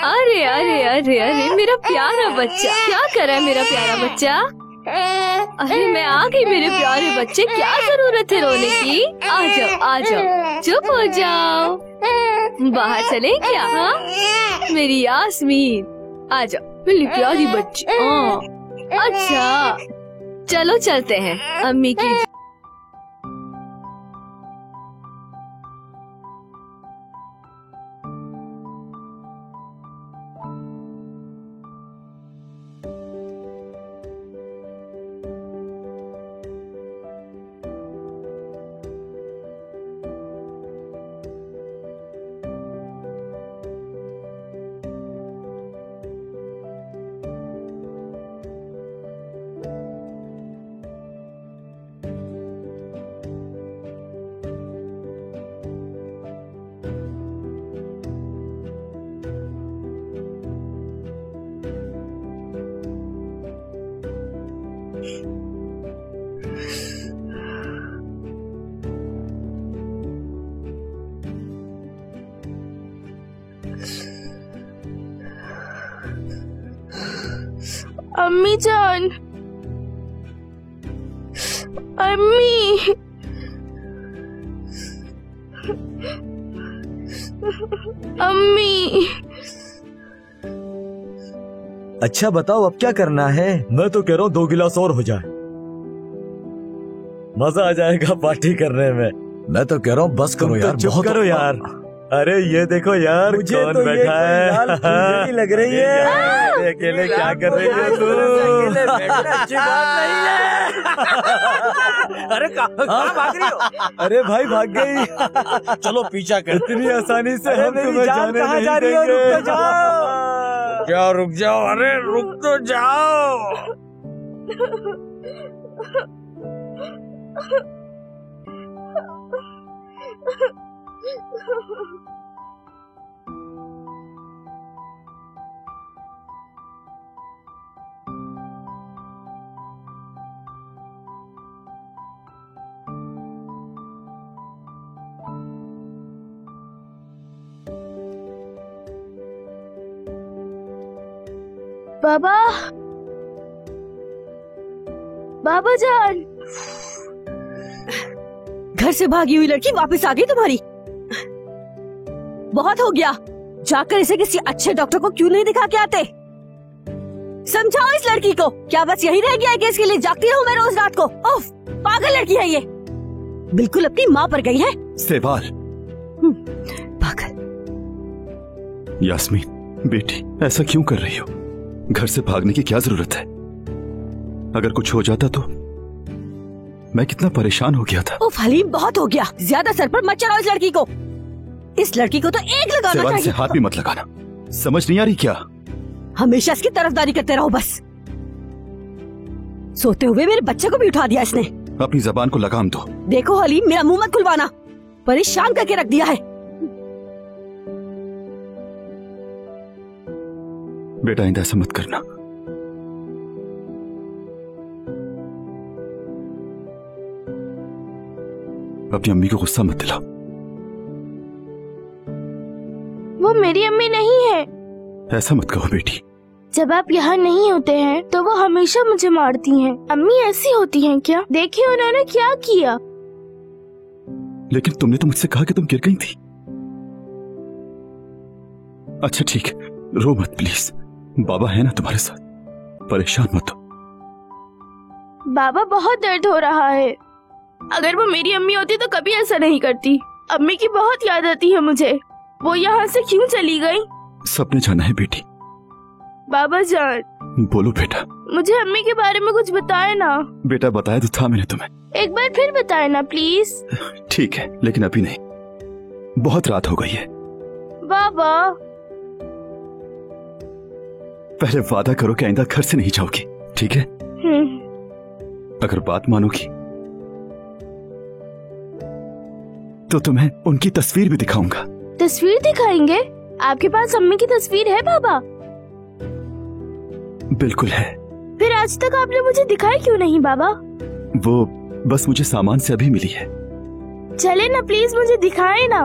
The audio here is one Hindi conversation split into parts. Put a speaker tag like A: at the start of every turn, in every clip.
A: अरे अरे अरे अरे मेरा प्यारा बच्चा, क्या कर रहा है मेरा प्यारा बच्चा? अरे मैं आ गई मेरे प्यारे बच्चे, क्या जरूरत है रोने की? आ जाओ, चुप हो जाओ। बाहर चले क्या? हाँ मेरी यास्मीन, आ जाओ मेरी प्यारी बच्ची। अच्छा चलो चलते हैं अम्मी की।
B: अम्मी जान, अम्मी, अम्मी।
C: अच्छा बताओ अब क्या करना है? मैं तो कह रहा हूँ 2 गिलास और हो जाए, मजा आ जाएगा पार्टी करने में। मैं तो कह रहा हूँ बस करो यार, चुप करो यार। अरे ये देखो यार, मुझे कौन तो बैठा है? लग रही है अकेले क्या कर रही हो तू? अच्छी बात नहीं है। अरे कहाँ भाग रही हो? अरे भाई भाग गई। चलो पीछा कर। इतनी आसानी से हम तुम्हें जाने नहीं देंगे। रुक तो जाओ। क्या रुक जाओ? अरे रुक तो जाओ।
B: बाबा, बाबा जान।
D: घर से भागी हुई लड़की वापस आ गई तुम्हारी। बहुत हो गया, जाकर इसे किसी अच्छे डॉक्टर को क्यों नहीं दिखा के आते? समझाओ इस लड़की को। क्या बस यही रह गया है कि इसके लिए जागती रहूं मैं रोज रात को? उफ, पागल लड़की है ये, बिल्कुल अपनी माँ पर गई है।
E: सेवाल,
D: पागल।
E: यास्मीन बेटी, ऐसा क्यों कर रही हो? घर से भागने की क्या जरूरत है? अगर कुछ हो जाता तो मैं कितना परेशान हो गया था।
D: उफ हलीम, बहुत हो गया, ज्यादा सर पर मत चढ़ाओ इस लड़की को। इस लड़की को तो एक लगाना चाहिए।
E: से हाथ भी मत लगाना, समझ नहीं आ रही क्या?
D: हमेशा इसकी तरफदारी करते रहो बस। सोते हुए मेरे बच्चे को भी उठा दिया इसने।
E: अपनी जबान को लगाम दो।
D: देखो हलीम, मेरा मुंह मत खुलवाना, परेशान करके रख दिया है।
E: बेटा आइंदा ऐसा मत करना। अपनी अम्मी को गुस्सा मत दिला।
B: वो मेरी अम्मी नहीं है।
E: ऐसा मत कहो बेटी।
B: जब आप यहाँ नहीं होते हैं तो वो हमेशा मुझे मारती हैं। अम्मी ऐसी होती हैं क्या? देखिए उन्होंने क्या किया।
E: लेकिन तुमने तो मुझसे कहा कि तुम गिर गई थी। अच्छा ठीक है, रो मत प्लीज, बाबा है ना तुम्हारे साथ, परेशान मत हो।
B: बाबा बहुत दर्द हो रहा है। अगर वो मेरी अम्मी होती तो कभी ऐसा नहीं करती। अम्मी की बहुत याद आती है मुझे। वो यहाँ से क्यों चली गई?
E: सबने जाना है बेटी।
B: बाबा जान।
E: बोलो बेटा।
B: मुझे अम्मी के बारे में कुछ बताए ना।
E: बेटा बताया तो था मैंने तुम्हें।
B: एक बार फिर बताए ना प्लीज।
E: ठीक है, लेकिन अभी नहीं, बहुत रात हो गई है।
B: बाबा
E: पहले वादा करो कि आइंदा घर से नहीं जाओगी, ठीक है? अगर बात मानोगी तो तुम्हें उनकी तस्वीर भी दिखाऊंगा।
B: तस्वीर दिखाएंगे? आपके पास अम्मी की तस्वीर है बाबा?
E: बिल्कुल है।
B: फिर आज तक आपने मुझे दिखाई क्यों नहीं बाबा?
E: वो बस मुझे सामान से अभी मिली है।
B: चले ना प्लीज, मुझे दिखाए ना।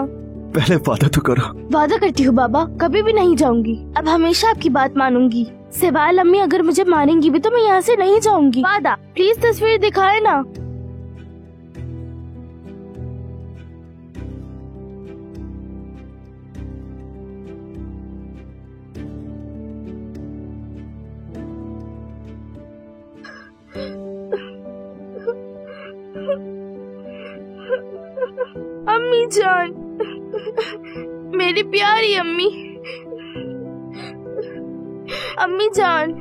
E: पहले वादा तो करो।
B: वादा करती हूँ बाबा, कभी भी नहीं जाऊंगी। अब हमेशा आपकी बात मानूंगी। सिवाल अम्मी अगर मुझे मारेंगी भी तो मैं यहाँ से नहीं जाऊंगी। वादा। प्लीज तस्वीर दिखाए ना। अम्मी जान, मेरी प्यारी अम्मी, अम्मी जान।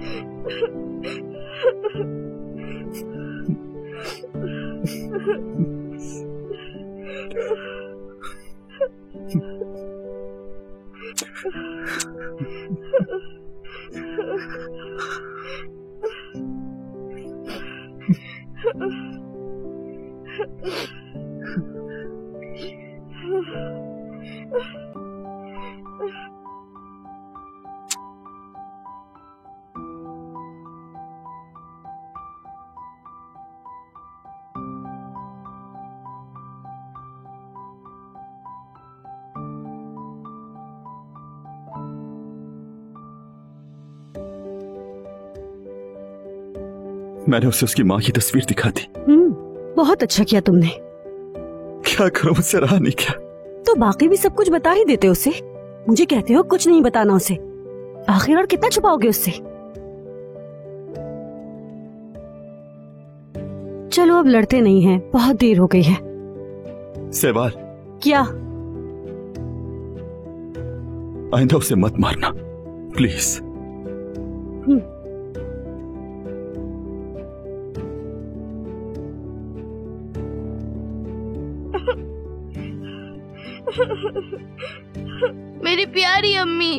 E: मैंने उसे उसकी माँ की तस्वीर दिखा दी।
D: बहुत अच्छा किया तुमने।
E: क्या करो, मुझसे रहा नहीं क्या।
D: तो बाकी भी सब कुछ बता ही देते उसे। मुझे कहते हो कुछ नहीं बताना उसे। आखिर और कितना छुपाओगे उससे। चलो अब लड़ते नहीं हैं, बहुत देर हो गई है।
E: सहवाल,
D: क्या?
E: आइंदा उसे मत मारना प्लीज।
B: मेरी प्यारी अम्मी।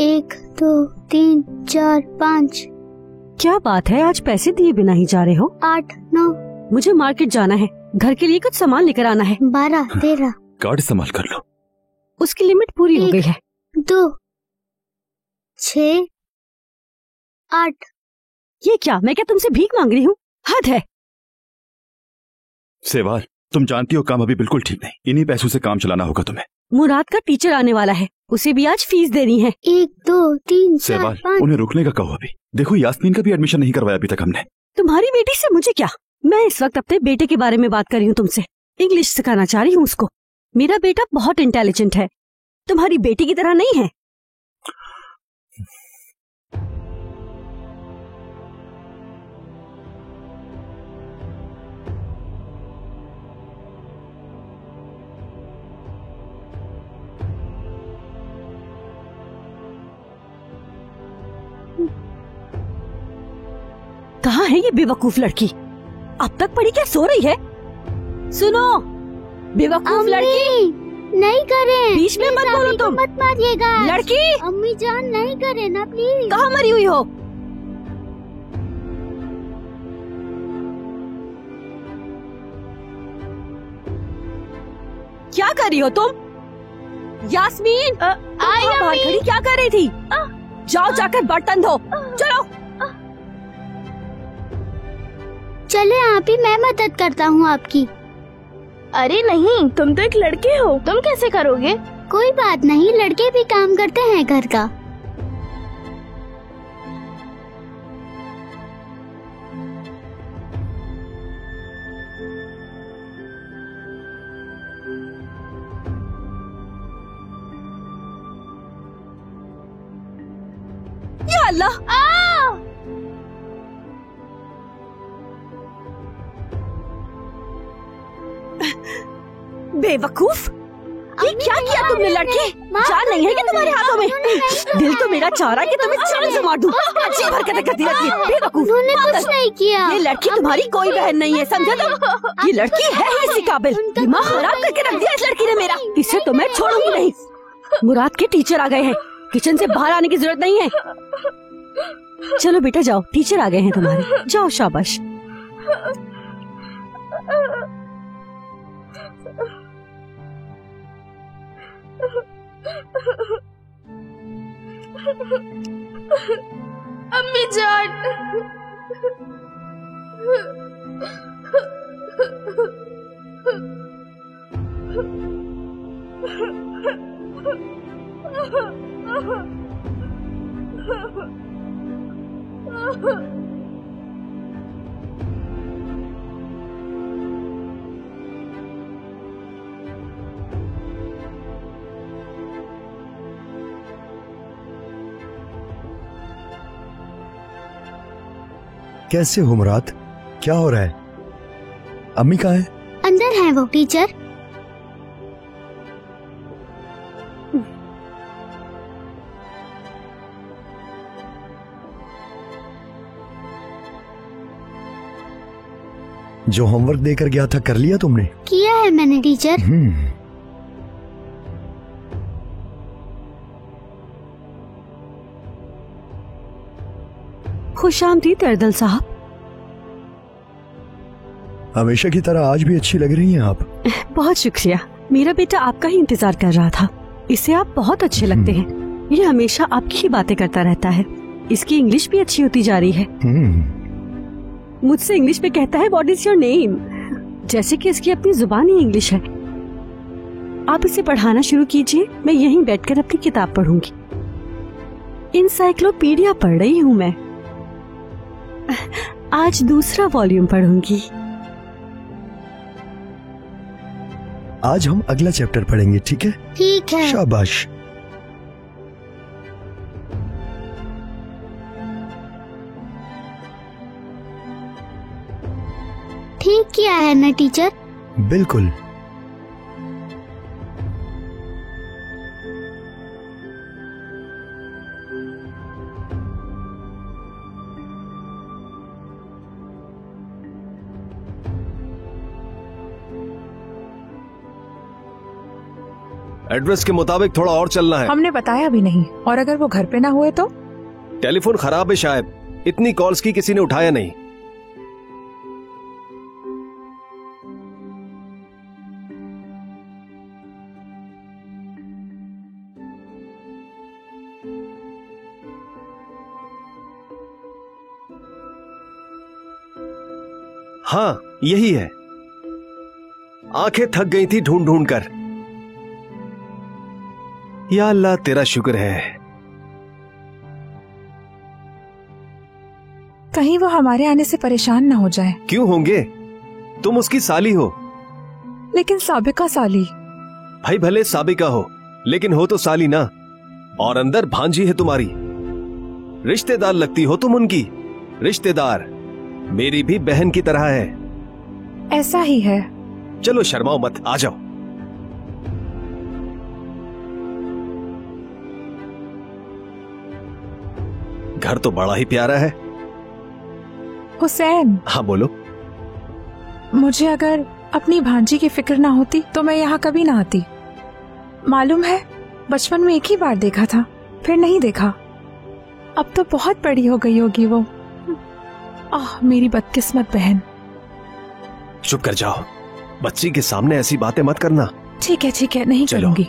F: एक, दो, तीन, चार, 5।
D: क्या बात है, आज पैसे दिए बिना ही जा रहे हो?
F: 8, 9।
D: मुझे मार्केट जाना है, घर के लिए कुछ सामान लेकर आना है।
F: 12, 13।
E: कार्ड इस्तेमाल कर लो।
D: उसकी लिमिट पूरी हो गई है।
F: 2, 6, 8।
D: ये क्या, मैं क्या तुमसे भीख मांग रही हूँ? हद है।
E: सहवाल, तुम जानती हो काम अभी बिल्कुल ठीक नहीं। इन्हीं पैसों से काम चलाना होगा तुम्हें।
D: मुराद का टीचर आने वाला है, उसे भी आज फीस देनी है।
F: 1, 2, 3, 4,
E: सहवाल,
F: 5।
E: उन्हें रुकने का कहो अभी। देखो यास्मीन का भी एडमिशन नहीं करवाया अभी तक हमने।
D: तुम्हारी बेटी से मुझे क्या? मैं इस वक्त अपने बेटे के बारे में बात कर रही हूँ तुमसे। इंग्लिश सिखाना चाह रही हूँ उसको। मेरा बेटा बहुत इंटेलिजेंट है, तुम्हारी बेटी की तरह नहीं है। कहाँ है ये बेवकूफ लड़की? अब तक पड़ी क्या सो रही है? सुनो बेवकूफ लड़की,
F: नहीं करें।
D: बीच में मत बोलो तुम।
F: मत मारिएगा
D: लड़की,
F: अम्मी जान, नहीं करें ना प्लीज।
D: कहाँ मरी हुई हो? क्या कर रही हो तुम? यास्मीन,
B: आई
D: बाहर
B: अम्मी।
D: खड़ी क्या कर रही थी? जाओ जाकर बर्तन धो। चलो।
F: चले आप ही, मैं मदद करता हूँ आपकी।
B: अरे नहीं, तुम तो एक लड़के हो, तुम कैसे करोगे?
F: कोई बात नहीं, लड़के भी काम करते हैं घर का।
D: या अल्लाह, बेवकूफ, ये क्या किया तुमने लड़की? जान नहीं है कि तुम्हारे हाथों में? दिल तो मेरा चाह रहा है कि तुम्हें जान से मार दूं। अच्छी हरकतें करती रहती है, बेवकूफ।
F: उन्होंने कुछ नहीं किया।
D: ये लड़की तुम्हारी कोई बहन नहीं है, समझे तुम? ये लड़की है ही इसी काबिल। दिमाग खराब करके रख दिया इस लड़की ने मेरा। इसे तो मैं छोड़ूंगी नहीं। मुराद के टीचर आ गए हैं, किचन से बाहर आने की जरूरत नहीं है। चलो बेटा जाओ, टीचर आ गए हैं तुम्हारे। जाओ, शाबाश।
B: अम्मी जान।
G: कैसे हो मुराद? क्या हो रहा है? अम्मी कहाँ है?
F: अंदर है वो टीचर।
G: जो होमवर्क देकर गया था कर लिया तुमने?
F: किया है मैंने टीचर।
D: खुशामदीद अर्दल साहब।
G: हमेशा की तरह आज भी अच्छी लग रही हैं आप।
D: बहुत शुक्रिया। मेरा बेटा आपका ही इंतजार कर रहा था। इसे आप बहुत अच्छे लगते हैं। ये हमेशा आपकी ही बातें करता रहता है। इसकी इंग्लिश भी अच्छी होती जा रही है। मुझसे इंग्लिश में कहता है व्हाट इज योर नेम, जैसे कि इसकी अपनी जुबान ही इंग्लिश है। आप इसे पढ़ाना शुरू कीजिए, मैं यहीं बैठकर अपनी किताब पढ़ूंगी। इंसाइक्लोपीडिया पढ़ रही हूँ मैं। आज दूसरा वॉल्यूम पढ़ूंगी।
G: आज हम अगला चैप्टर पढ़ेंगे, ठीक है?
F: ठीक है।
G: शाबाश।
F: ठीक किया है ना टीचर?
G: बिल्कुल।
H: एड्रेस के मुताबिक थोड़ा और चलना है।
I: हमने बताया भी नहीं, और अगर वो घर पे ना हुए तो?
H: टेलीफोन खराब है शायद, इतनी कॉल्स की किसी ने उठाया नहीं। हाँ यही है। आंखें थक गई थी ढूंढ ढूंढ कर। या अल्लाह तेरा शुक्र है।
I: कहीं वो हमारे आने से परेशान ना हो जाए।
H: क्यों होंगे, तुम उसकी साली हो।
I: लेकिन साबिका साली।
H: भाई भले साबिका हो, लेकिन हो तो साली ना। और अंदर भांजी है तुम्हारी। रिश्तेदार लगती हो तुम उनकी। रिश्तेदार मेरी भी बहन की तरह है।
I: ऐसा ही है।
H: चलो शर्माओ मत, आ जाओ। घर तो बड़ा ही प्यारा है।
I: हुसैन।
H: हाँ बोलो।
I: मुझे अगर अपनी भांजी की फिक्र ना होती तो मैं यहाँ कभी ना आती। मालूम है, बचपन में एक ही बार देखा था, फिर नहीं देखा। अब तो बहुत बड़ी हो गई होगी वो। आह मेरी बदकिस्मत बहन।
H: चुप कर जाओ, बच्ची के सामने ऐसी बातें मत करना।
I: ठीक है, नहीं करूंगी।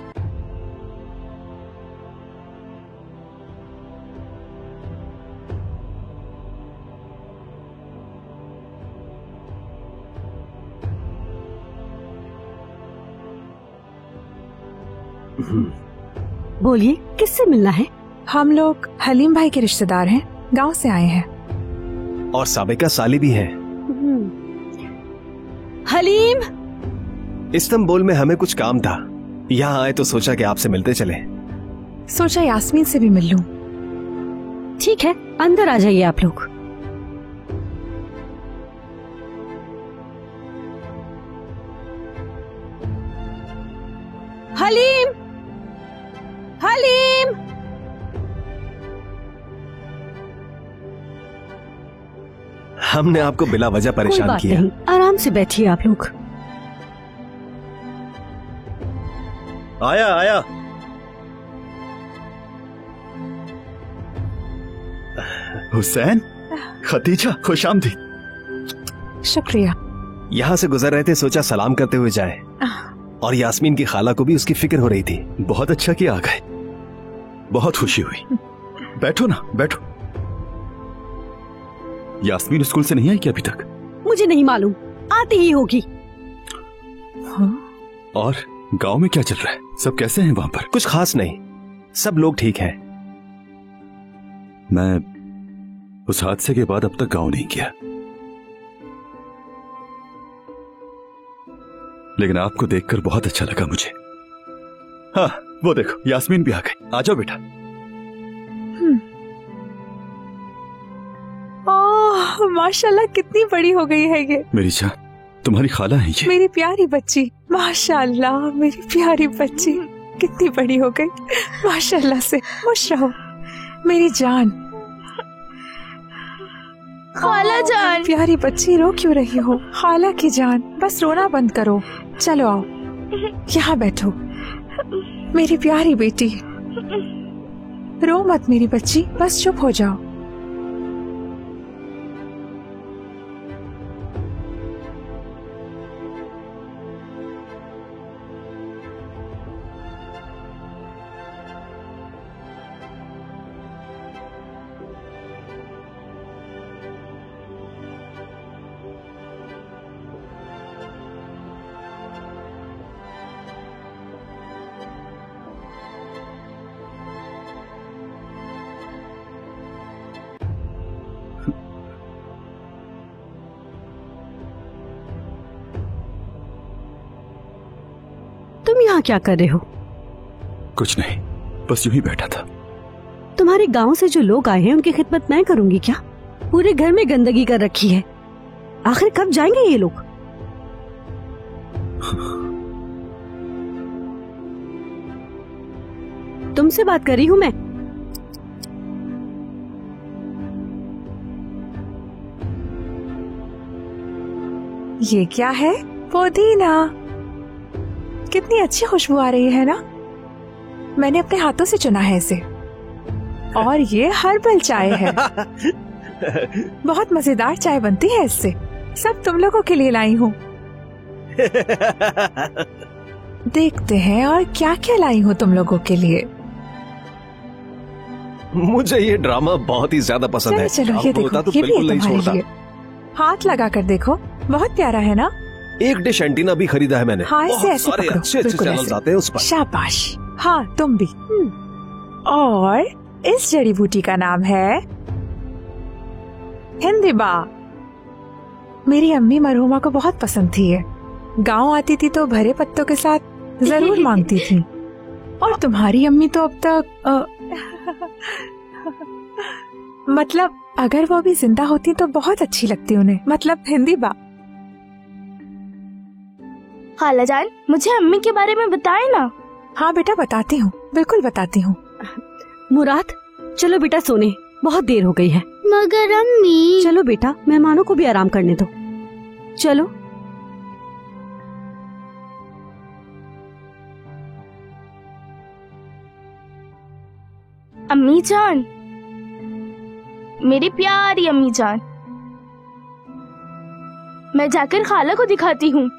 D: बोलिए, किससे मिलना है?
I: हम लोग हलीम भाई के रिश्तेदार हैं, गांव से आए हैं।
H: और साबिका साली भी है।
D: हलीम।
H: इस्तांबुल में हमें कुछ काम था, यहाँ आए तो सोचा कि आपसे मिलते चले।
I: सोचा यास्मीन से भी मिल लूं।
D: ठीक है, अंदर आ जाइए आप लोग। हलीम, हलीम।
H: हमने आपको बिला वजह
D: कोई
H: परेशान
D: बात
H: किया।
D: नहीं, आराम से बैठिए आप लोग।
C: आया आया।
E: हुसैन, खतीजा, खुशामदीद।
I: शुक्रिया।
H: यहाँ से गुजर रहे थे, सोचा सलाम करते हुए जाए। और यास्मीन की खाला को भी उसकी फिक्र हो रही थी।
E: बहुत अच्छा किया आ गए, बहुत खुशी हुई। बैठो ना, बैठो। यास्मीन स्कूल से नहीं आई क्या अभी तक?
D: मुझे नहीं मालूम, आती ही होगी।
E: और गांव में क्या चल रहा है? सब कैसे हैं वहां पर?
H: कुछ खास नहीं, सब लोग ठीक हैं।
E: मैं उस हादसे के बाद अब तक गांव नहीं गया, लेकिन आपको देखकर बहुत अच्छा लगा मुझे। हाँ, वो देखो यास्मीन भी आ गई। आ जाओ बेटा।
I: ओह माशाल्लाह, कितनी बड़ी हो गई है ये।
E: मेरी जान, तुम्हारी खाला है ये।
I: मेरी प्यारी बच्ची, माशाल्लाह मेरी प्यारी बच्ची कितनी बड़ी हो गई। माशाल्लाह से खुश रहो मेरी जान।
B: खाला जान।
I: प्यारी बच्ची, रो क्यों रही हो? खाला की जान, बस रोना बंद करो। चलो आओ, यहाँ बैठो मेरी प्यारी बेटी। रो मत मेरी बच्ची, बस चुप हो जाओ।
D: तुम यहाँ क्या कर रहे हो?
E: कुछ नहीं, बस यूं ही बैठा था।
D: तुम्हारे गांव से जो लोग आए हैं उनकी खिदमत मैं करूंगी क्या? पूरे घर में गंदगी कर रखी है। आखिर कब जाएंगे ये लोग? तुमसे बात कर रही हूँ मैं।
I: ये क्या है? पुदीना। कितनी अच्छी खुशबू आ रही है ना। मैंने अपने हाथों से चुना है इसे। और ये हर्बल चाय है। बहुत मजेदार चाय बनती है इससे। सब तुम लोगों के लिए लाई हूँ। देखते हैं और क्या क्या लाई हूँ तुम लोगों के लिए।
H: मुझे ये ड्रामा बहुत ही ज्यादा पसंद
I: चलो
H: है।
I: चलो, ये देखो,
H: तो
I: ये भी
H: बिल्कुल
I: है
H: नहीं
I: तुम्हारे
H: छोड़ता।
I: लिए। हाथ लगा कर देखो, बहुत प्यारा है ना।
H: एक डिश एंटीना भी खरीदा है मैंने।
I: हाँ, इसे
H: बहुत
I: ऐसे
H: सारे
I: पकड़ो,
H: अच्छे अच्छे
I: बिल्कुल
H: चैनल्स
I: ऐसे।
H: आते हैं उस पर।
I: शाबाश। हाँ, तुम भी। और इस जड़ी बूटी का नाम है हिंदिबा। मेरी अम्मी मरहुमा को बहुत पसंद थी ये। गांव आती थी तो भरे पत्तों के साथ जरूर मांगती थी। और तुम्हारी अम्मी तो अब तक मतलब अगर वो भी जिंदा होती तो बहुत अच्छी लगती उन्हें। मतलब हिंदिबा।
B: खाला जान, मुझे अम्मी के बारे में बताए ना।
I: हाँ बेटा, बताती हूँ, बिल्कुल बताती हूँ।
D: मुराद, चलो बेटा सोने, बहुत देर हो गई है।
F: मगर अम्मी।
D: चलो बेटा, मेहमानों को भी आराम करने दो। चलो।
B: अम्मी जान, मेरी प्यारी अम्मी जान, मैं जाकर खाला को दिखाती हूँ।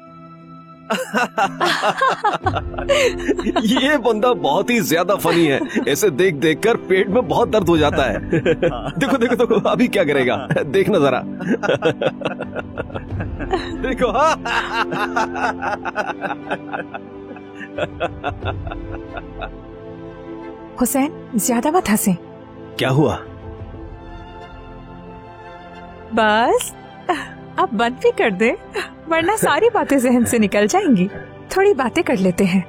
H: ये बंदा बहुत ही ज्यादा फनी है। ऐसे देख देख कर पेट में बहुत दर्द हो जाता है। देखो देखो देखो, अभी क्या करेगा, देखना जरा। देखो।
I: हुसैन, ज्यादा मत हंसे।
H: क्या हुआ?
I: बस अब बंद भी कर दे, वरना सारी बातें जहन से निकल जाएंगी। थोड़ी बातें कर लेते हैं।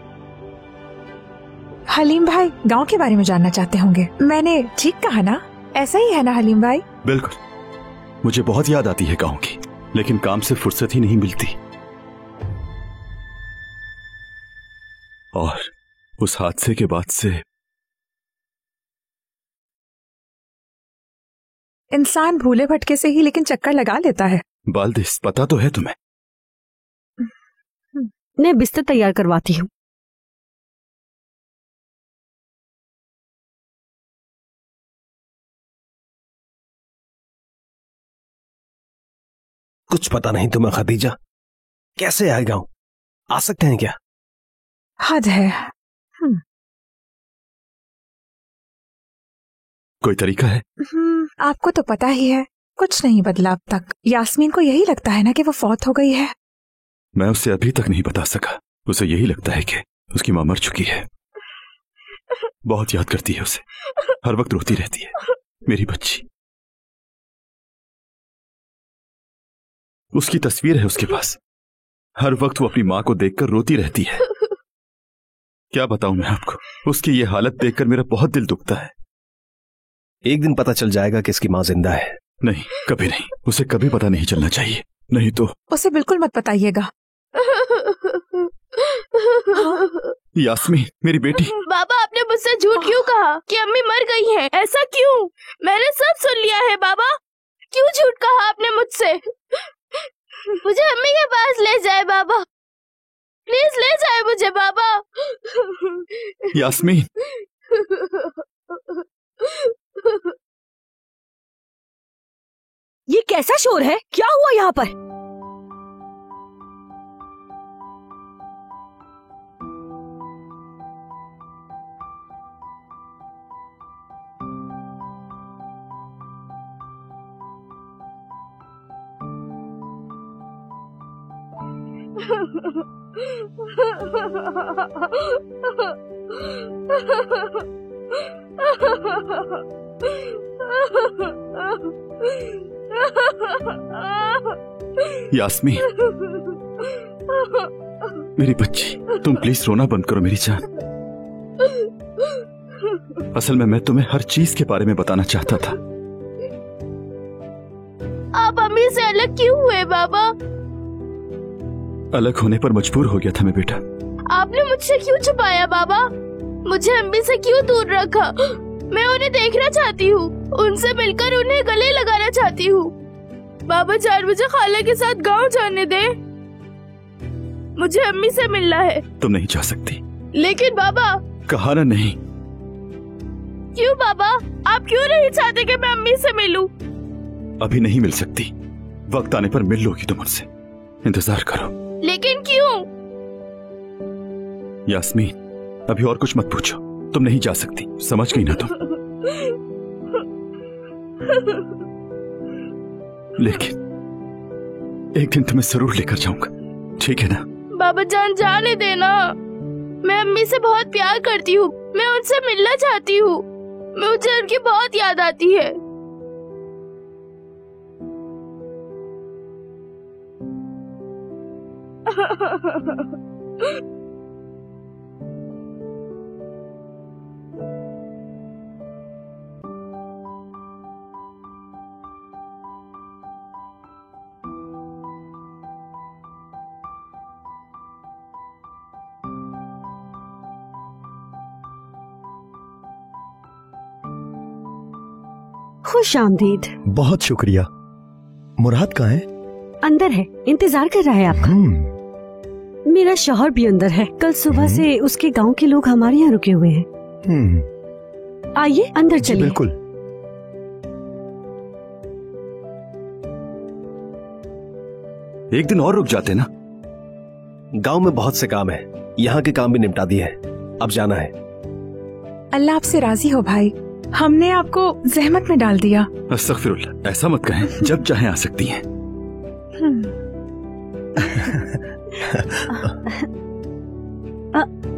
I: हलीम भाई गांव के बारे में जानना चाहते होंगे। मैंने ठीक कहा ना? ऐसा ही है ना हलीम भाई?
E: बिल्कुल, मुझे बहुत याद आती है गांव की, लेकिन काम से फुर्सत ही नहीं मिलती। और उस हादसे के बाद से
I: इंसान भूले भटके से ही लेकिन चक्कर लगा लेता है।
E: बाल्दिस, पता तो है तुम्हें।
D: मैं बिस्तर तैयार करवाती हूँ।
H: कुछ पता नहीं तुम्हें खदीजा, कैसे आए गाँव? आ सकते हैं क्या?
I: हद है।
E: कोई तरीका है?
I: आपको तो पता ही है, कुछ नहीं बदला अब तक। यास्मीन को यही लगता है ना कि वो फौत हो गई है।
E: मैं उसे अभी तक नहीं बता सका। उसे यही लगता है कि उसकी मां मर चुकी है। बहुत याद करती है उसे, हर वक्त रोती रहती है। मेरी बच्ची, उसकी तस्वीर है उसके पास। हर वक्त वो अपनी मां को देखकर रोती रहती है। क्या बताऊं मैं आपको, उसकी ये हालत देखकर मेरा बहुत दिल दुखता है।
H: एक दिन पता चल जाएगा कि इसकी मां जिंदा है।
E: नहीं, कभी नहीं। उसे कभी पता नहीं चलना चाहिए, नहीं तो।
I: उसे बिल्कुल मत बताइएगा।
E: यास्मीन, मेरी बेटी।
B: बाबा, आपने मुझसे झूठ क्यों कहा कि अम्मी मर गई हैं? ऐसा क्यों? मैंने सब सुन लिया है बाबा। क्यों झूठ कहा आपने मुझसे? मुझे अम्मी के पास ले जाए बाबा, प्लीज ले जाए मुझे बाबा।
E: यास्मीन,
D: ये कैसा शोर है? क्या हुआ यहाँ पर?
E: यास्मीन, मेरी बच्ची, तुम प्लीज रोना बंद करो मेरी जान। असल में मैं तुम्हें हर चीज के बारे में बताना चाहता था।
B: आप अम्मी से अलग क्यों हुए बाबा?
E: अलग होने पर मजबूर हो गया था मैं बेटा।
B: आपने मुझसे क्यों छुपाया बाबा? मुझे अम्मी से क्यों दूर रखा? मैं उन्हें देखना चाहती हूँ, उनसे मिलकर उन्हें गले लगाना चाहती हूँ। बाबा जान, मुझे खाला के साथ गांव जाने दे। मुझे अम्मी से मिलना है।
E: तुम नहीं जा सकती।
B: लेकिन बाबा।
E: कहा ना नहीं।
B: क्यों बाबा? आप क्यों नहीं चाहते कि मैं अम्मी से मिलूं?
E: अभी नहीं मिल सकती, वक्त आने पर मिल लोगी तुम उनसे। इंतजार करो।
B: लेकिन क्यों?
E: यास्मीन, अभी और कुछ मत पूछो। तुम नहीं जा सकती, समझ गई ना तुम? लेकिन एक दिन तुम्हें जरूर लेकर जाऊंगा, ठीक है ना?
B: बाबा जान, जाने देना। मैं अम्मी से बहुत प्यार करती हूँ, मैं उनसे मिलना चाहती हूँ। मुझे उनकी बहुत याद आती है।
D: खुश आमदीद।
G: बहुत शुक्रिया। मुराद कहाँ है?
D: अंदर है, इंतजार कर रहा है आपका। मेरा शौहर भी अंदर है। कल सुबह से उसके गांव के लोग हमारे यहाँ रुके हुए हैं। आइए अंदर चलिए।
G: बिल्कुल।
E: एक दिन और रुक जाते ना।
H: गांव में बहुत से काम है, यहाँ के काम भी निपटा दिए हैं, अब जाना है।
I: अल्लाह आपसे राजी हो भाई, हमने आपको जहमत में डाल दिया।
E: अस्तगफिरुल्लाह, ऐसा मत कहें, जब चाहें आ सकती हैं।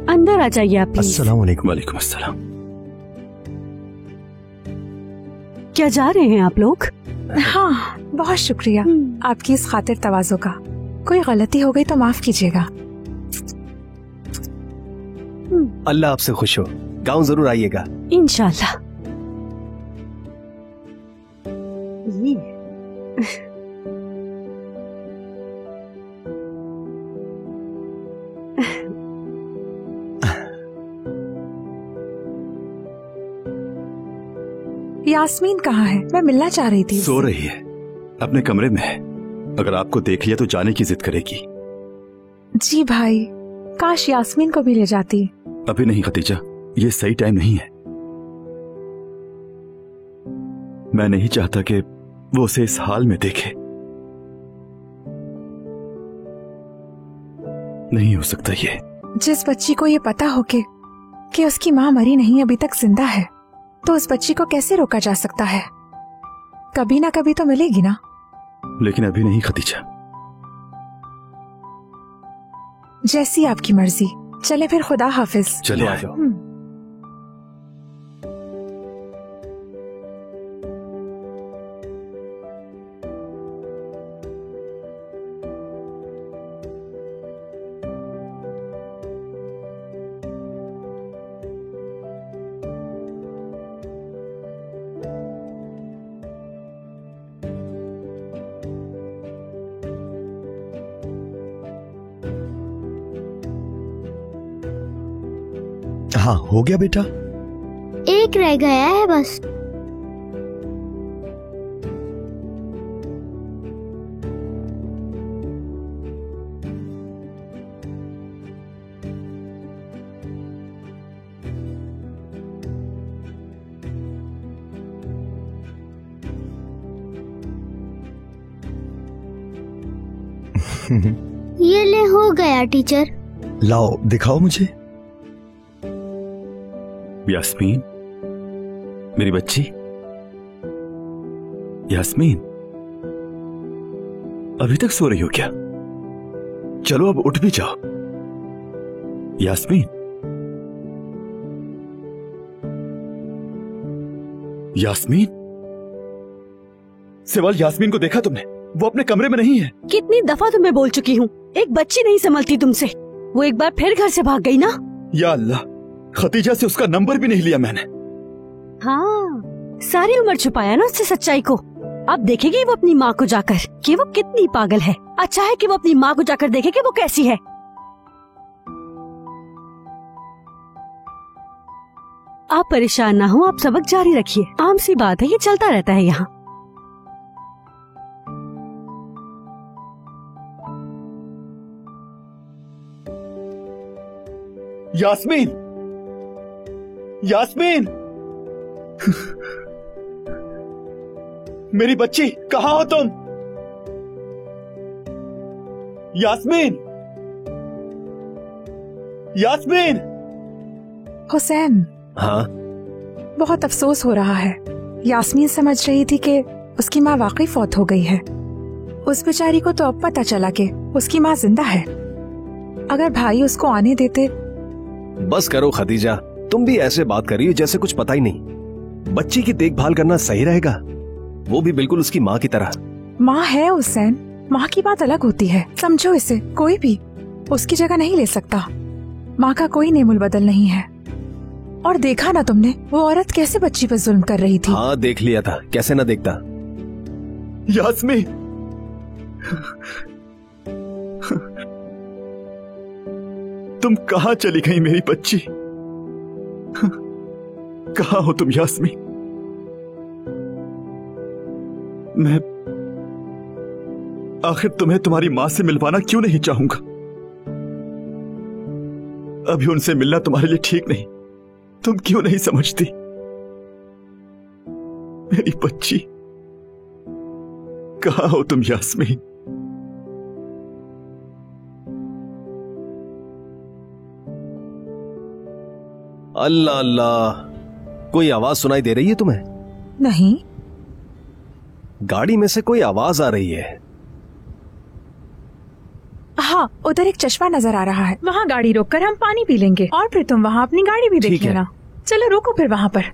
D: अंदर आ जाइए आप प्लीज।
G: अस्सलाम वालेकुम।
E: वालेकुम अस्सलाम।
D: क्या जा रहे हैं आप लोग?
I: हाँ, बहुत शुक्रिया आपकी इस खातिर तवाज़ो का। कोई गलती हो गई तो माफ कीजिएगा।
H: अल्लाह आपसे खुश हो, गांव जरूर आइएगा।
D: इंशाल्लाह।
I: यास्मीन कहाँ है? मैं मिलना चाह रही थी।
E: सो रही है, अपने कमरे में है। अगर आपको देख लिया तो जाने की जिद करेगी।
I: जी भाई, काश यास्मीन को भी ले जाती।
E: अभी नहीं खतीजा, ये सही टाइम नहीं है। मैं नहीं चाहता कि वो उसे इस हाल में देखे। नहीं हो सकता ये।
I: जिस बच्ची को ये पता हो कि उसकी माँ मरी नहीं, अभी तक जिंदा है, तो उस बच्ची को कैसे रोका जा सकता है? कभी ना कभी तो मिलेगी ना।
E: लेकिन अभी नहीं खतीजा।
I: जैसी आपकी मर्जी। चले फिर, खुदा हाफिज।
E: चलो आ जाओ।
G: हाँ, हो गया बेटा।
F: एक रह गया है बस। ये ले, हो गया टीचर।
G: लाओ दिखाओ मुझे।
E: यास्मीन, मेरी बच्ची यास्मीन, अभी तक सो रही हो क्या? चलो अब उठ भी जाओ। यास्मीन, यास्मीन, सिवाल यास्मीन को देखा तुमने? वो अपने कमरे में नहीं है।
D: कितनी दफा तुम्हें बोल चुकी हूँ, एक बच्ची नहीं संभलती तुमसे। वो एक बार फिर घर से भाग गई ना।
E: या अल्लाह, खतीजा से उसका नंबर भी नहीं लिया मैंने।
D: हाँ, सारी उम्र छुपाया ना उससे सच्चाई को। अब देखेगी वो अपनी माँ को जाकर कि वो कितनी पागल है। अच्छा है कि वो अपनी माँ को जाकर देखे कि वो कैसी है। आप परेशान ना हो, आप सबक जारी रखिए। आम सी बात है, ये चलता रहता है यहाँ।
E: यास्मीन, यास्मीन, मेरी बच्ची, कहाँ हो तुम? यास्मीन, यास्मीन।
I: हुसैन।
H: हाँ,
I: बहुत अफसोस हो रहा है। यास्मीन समझ रही थी कि उसकी माँ वाकई फौत हो गई है। उस बेचारी को तो अब पता चला कि उसकी माँ जिंदा है। अगर भाई उसको आने देते।
H: बस करो खदीजा, तुम भी ऐसे बात कर रही हो जैसे कुछ पता ही नहीं। बच्ची की देखभाल करना सही रहेगा, वो भी बिल्कुल उसकी माँ की तरह।
I: माँ है हुसैन, माँ की बात अलग होती है। समझो इसे, कोई भी उसकी जगह नहीं ले सकता। माँ का कोई नेमुल बदल नहीं है। और देखा ना तुमने, वो औरत कैसे बच्ची पर जुल्म कर रही थी।
H: हाँ, देख लिया था, कैसे ना देखता।
E: यास्मीन, तुम कहाँ चली गई मेरी बच्ची? कहाँ हो तुम यास्मीन? मैं आखिर तुम्हें तुम्हारी माँ से मिलवाना क्यों नहीं चाहूंगा? अभी उनसे मिलना तुम्हारे लिए ठीक नहीं। तुम क्यों नहीं समझती? मेरी बच्ची, कहाँ हो तुम यास्मीन?
H: अल्लाह अल्लाह, कोई आवाज सुनाई दे रही है तुम्हें?
I: नहीं।
H: गाड़ी में से कोई आवाज आ रही है।
I: हाँ, उधर एक चश्मा नजर आ रहा है। वहाँ गाड़ी रोककर हम पानी पी लेंगे और फिर तुम वहाँ अपनी गाड़ी भी देख लेना। चलो रोको फिर वहाँ पर।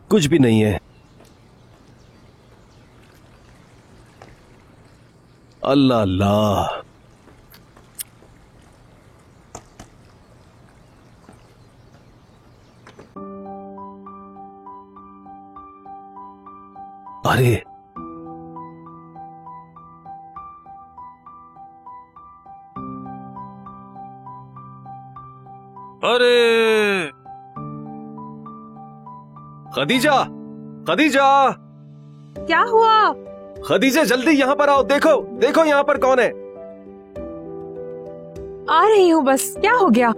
H: कुछ भी नहीं है। अल्लाह अल्लाह, अरे अरे खदीजा, खदीजा,
I: क्या हुआ?
H: खदीजा जल्दी यहाँ पर आओ। देखो देखो यहाँ पर कौन है।
I: आ रही हूँ बस। क्या हो गया?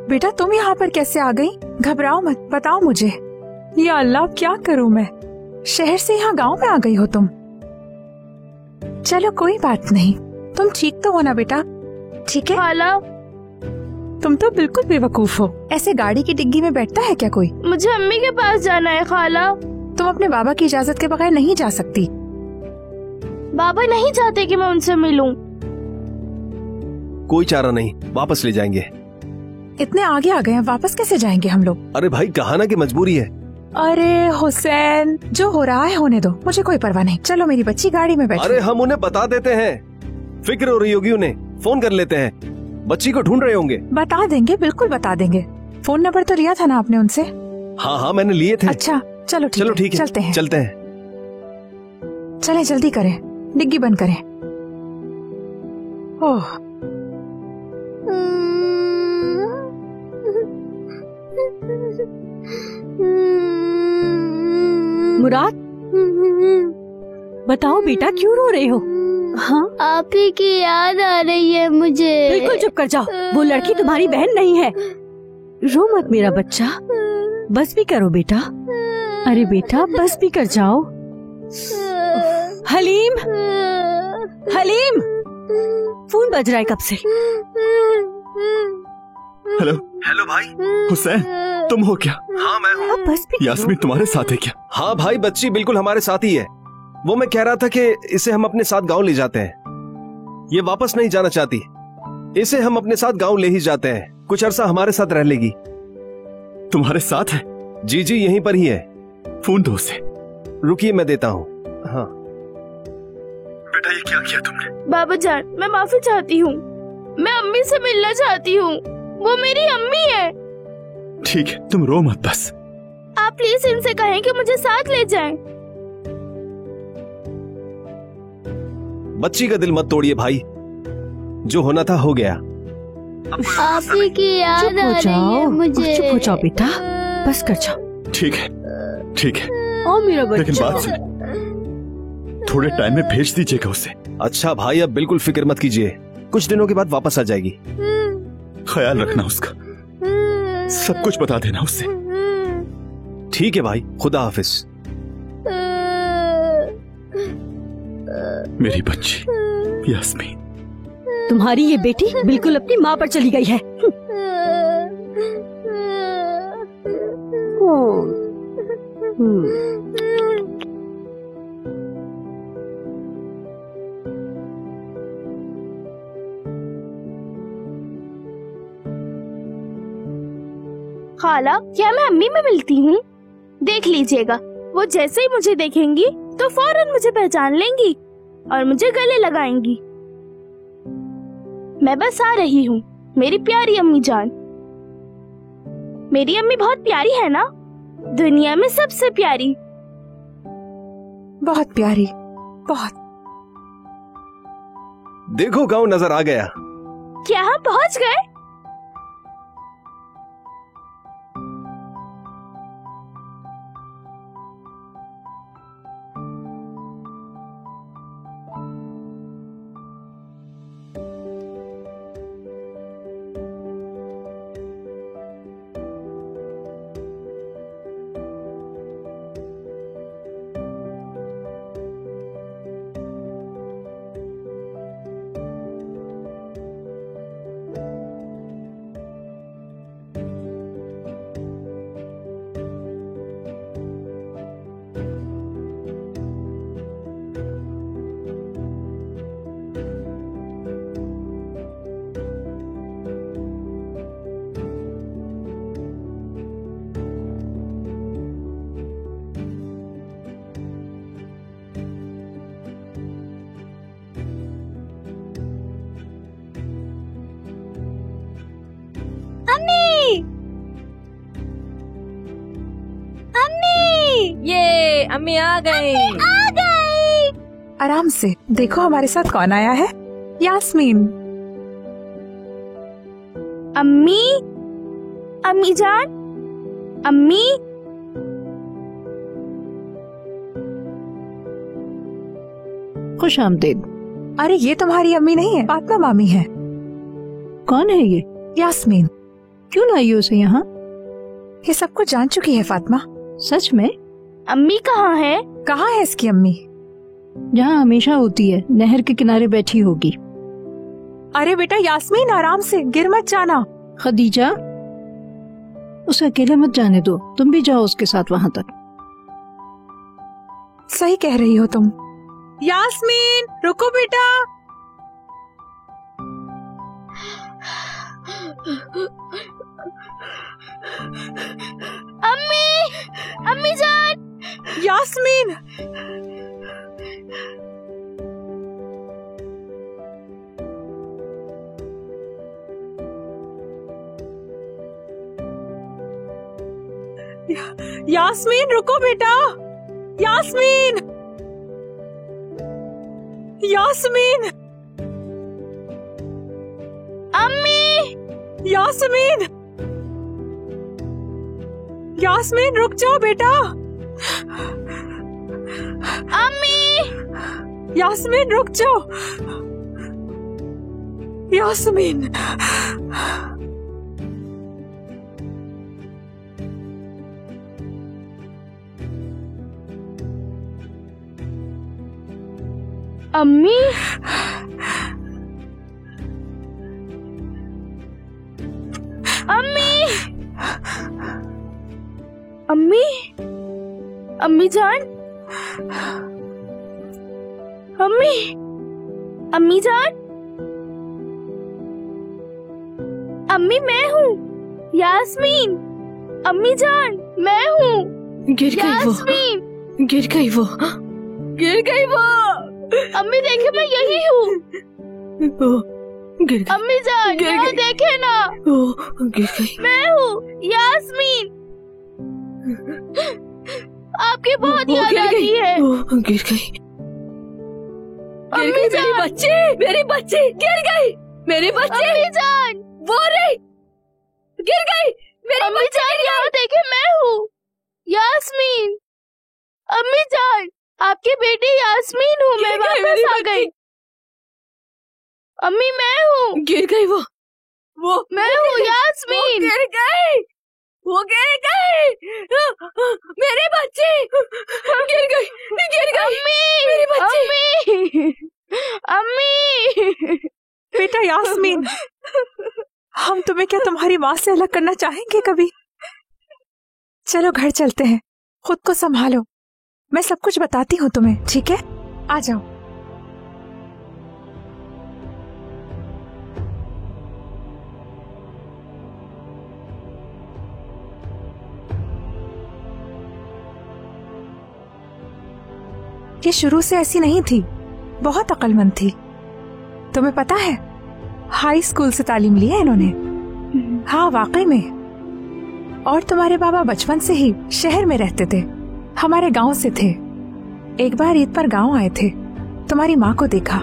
I: बेटा तुम यहाँ पर कैसे आ गई? घबराओ मत, बताओ मुझे। या अल्लाह, अब क्या करूँ मैं? शहर से यहाँ गांव में आ गई हो तुम। चलो कोई बात नहीं, तुम ठीक तो हो ना बेटा? ठीक है
B: खाला,
I: तुम तो बिल्कुल बेवकूफ हो। ऐसे गाड़ी की डिग्गी में बैठता है क्या कोई?
B: मुझे अम्मी के पास जाना है खाला।
I: तुम अपने बाबा की इजाजत के बगैर नहीं जा सकती।
B: बाबा नहीं चाहते कि मैं उनसे मिलूं।
H: कोई चारा नहीं, वापस ले जाएंगे।
I: इतने आगे आ गए हैं, वापस कैसे जाएंगे हम लोग?
H: अरे भाई कहा ना कि मजबूरी है।
I: अरे हुसैन, जो हो रहा है होने दो, मुझे कोई परवाह नहीं। चलो मेरी बच्ची गाड़ी में बैठो।
H: अरे हम उन्हें बता देते हैं। फिक्र हो रही होगी उन्हें, फोन कर लेते हैं। बच्ची को ढूंढ रहे होंगे।
I: बता देंगे, बिल्कुल बता देंगे। फोन नंबर तो लिया था ना आपने उनसे?
H: हाँ हाँ मैंने लिए थे।
I: अच्छा चलो ठीक है, चलते हैं।
H: चलते हैं।
I: चले जल्दी करें, डिग्गी बंद करें। ओह
D: मुराद, बताओ बेटा क्यों रो रहे हो? हाँ,
F: आप ही की याद आ रही है मुझे।
D: बिल्कुल चुप कर जाओ, वो लड़की तुम्हारी बहन नहीं है। रो मत मेरा बच्चा, बस भी करो बेटा। अरे बेटा बस भी कर जाओ। हलीम, हलीम, फोन बज रहा है कब से।
E: हेलो
H: हेलो भाई।
E: हुसैन, तुम हो क्या?
H: हाँ मैं हूँ।
D: अब बस भी
E: यास्मीन तुम्हारे साथ है क्या?
H: हाँ भाई, बच्ची बिल्कुल हमारे साथ ही है। वो मैं कह रहा था कि इसे हम अपने साथ गांव ले जाते हैं। ये वापस नहीं जाना चाहती। इसे हम अपने साथ गांव ले ही जाते हैं। कुछ अरसा हमारे साथ रह लेगी।
E: तुम्हारे साथ है?
H: जी जी यहीं पर ही है।
E: फोन दो उसे।
H: रुकिए मैं देता हूँ। हाँ
E: बेटा ये क्या किया तुमने?
B: बाबा जान, मैं माफी चाहती हूँ। मैं अम्मी से मिलना चाहती हूँ। वो मेरी अम्मी है।
E: ठीक है, तुम रो मत बस।
B: आप प्लीज इनसे कहें कि मुझे साथ ले जाएं।
H: बच्ची का दिल मत तोड़िए भाई, जो होना था हो गया।
F: आप ही की याद
D: चुप
F: आ
D: हो
F: रही है
D: जाओ,
F: मुझे।
D: चुप हो जाओ बेटा, बस कर जाओ।
E: ठीक है ठीक है,
D: ओ मेरा
E: लेकिन
D: बच्चा।
E: बात सुन, थोड़े टाइम में भेज दीजिएगा उसे।
H: अच्छा भाई, अब बिल्कुल फिक्र मत कीजिए, कुछ दिनों के बाद वापस आ जाएगी।
E: ख्याल रखना उसका, सब कुछ बता देना उससे।
H: ठीक है भाई, खुदा हाफिज।
E: मेरी बच्ची यास्मीन।
D: तुम्हारी ये बेटी बिल्कुल अपनी माँ पर चली गई है।
B: खाला, क्या मैं अम्मी में मिलती हूँ? देख लीजिएगा, वो जैसे ही मुझे देखेंगी तो फौरन मुझे पहचान लेंगी और मुझे गले लगाएंगी। मैं बस आ रही हूँ, मेरी प्यारी अम्मी जान। मेरी अम्मी बहुत प्यारी है ना, दुनिया में सबसे प्यारी।
I: बहुत प्यारी, बहुत।
H: देखो गांव नजर आ गया।
B: क्या हम पहुँच गए?
A: ये अम्मी आ गई।
I: आराम से देखो हमारे साथ कौन आया है। यास्मीन।
B: अम्मी, अम्मी जान, अम्मी।
J: खुश आमदीद।
I: अरे ये तुम्हारी अम्मी नहीं है, फातिमा मामी है।
J: कौन है ये?
I: यास्मीन।
J: क्यों लाई हो उसे यहाँ?
I: ये सब कुछ जान चुकी है फातिमा।
J: सच में?
B: अम्मी कहाँ है?
I: कहाँ है इसकी अम्मी?
J: जहाँ हमेशा होती है, नहर के किनारे बैठी होगी।
I: अरे बेटा यास्मीन आराम से, गिर मत जाना।
J: खदीजा, उसे अकेले मत जाने दो, तुम भी जाओ उसके साथ वहाँ तक।
I: सही कह रही हो तुम। यास्मीन रुको बेटा।
B: अम्मी, अम्मी जान।
I: यास्मीन। यास्मीन रुको बेटा। यास्मीन, यास्मीन।
B: अम्मी,
I: यास्मीन, यास्मीन रुक जाओ बेटा।
B: अम्मी,
I: यास्मीन रुक जाओ। यास्मीन।
B: अम्मी, अम्मी, अम्मी, अम्मी जान, अम्मी, अम्मी जान, अम्मी मैं हूँ, यास्मीन, अम्मी जान मैं हूँ।
A: गिर गई वो,
B: यास्मीन,
A: गिर गई वो, गिर गई वो।
B: अम्मी देखे मैं यही हूँ।
A: गिर गई।
B: अम्मी जान
A: गिर
B: यहाँ
A: गई।
B: देखे ना,
A: गिर गई।
B: मैं हूँ यास्मीन। आपकी बहुत याद
A: गिर
B: आती
A: गई।
B: है।
A: गिर गई। गिर गई मेरी बच्ची, मेरी बच्ची गिर गई। मेरी बच्ची,
B: अम्मी जान,
A: वो रही, गिर गई। मेरी
B: अम्मी
A: बच्ची
B: जान
A: गिर
B: यहाँ
A: गई।
B: देखे मैं हूँ यास्मीन। अम्मी जान आपकी बेटी यास्मीन हूँ मैं,
A: गिर गई
B: वापस
A: मेरी
B: आ
A: बच्ची।
B: गई। अम्मी मैं हूँ,
A: गिर गई वो
B: मैं हूँ यास्मीन।
A: गिर गई, वो गिर गई। मेरी बच्ची गिर गई, गिर गई।
B: अम्मी,
A: मेरी बच्ची।
B: अम्मी, अम्मी।
I: बेटा यास्मीन, हम तुम्हें क्या तुम्हारी माँ से अलग करना चाहेंगे कभी? चलो घर चलते हैं, खुद को संभालो, मैं सब कुछ बताती हूँ तुम्हें, ठीक है? आ जाओ। ये शुरू से ऐसी नहीं थी, बहुत अक्लमंद थी। तुम्हें पता है, हाई स्कूल से तालीम ली है इन्होंने। हाँ वाकई में। और तुम्हारे बाबा बचपन से ही शहर में रहते थे, हमारे गांव से थे। एक बार ईद पर गांव आए थे, तुम्हारी माँ को देखा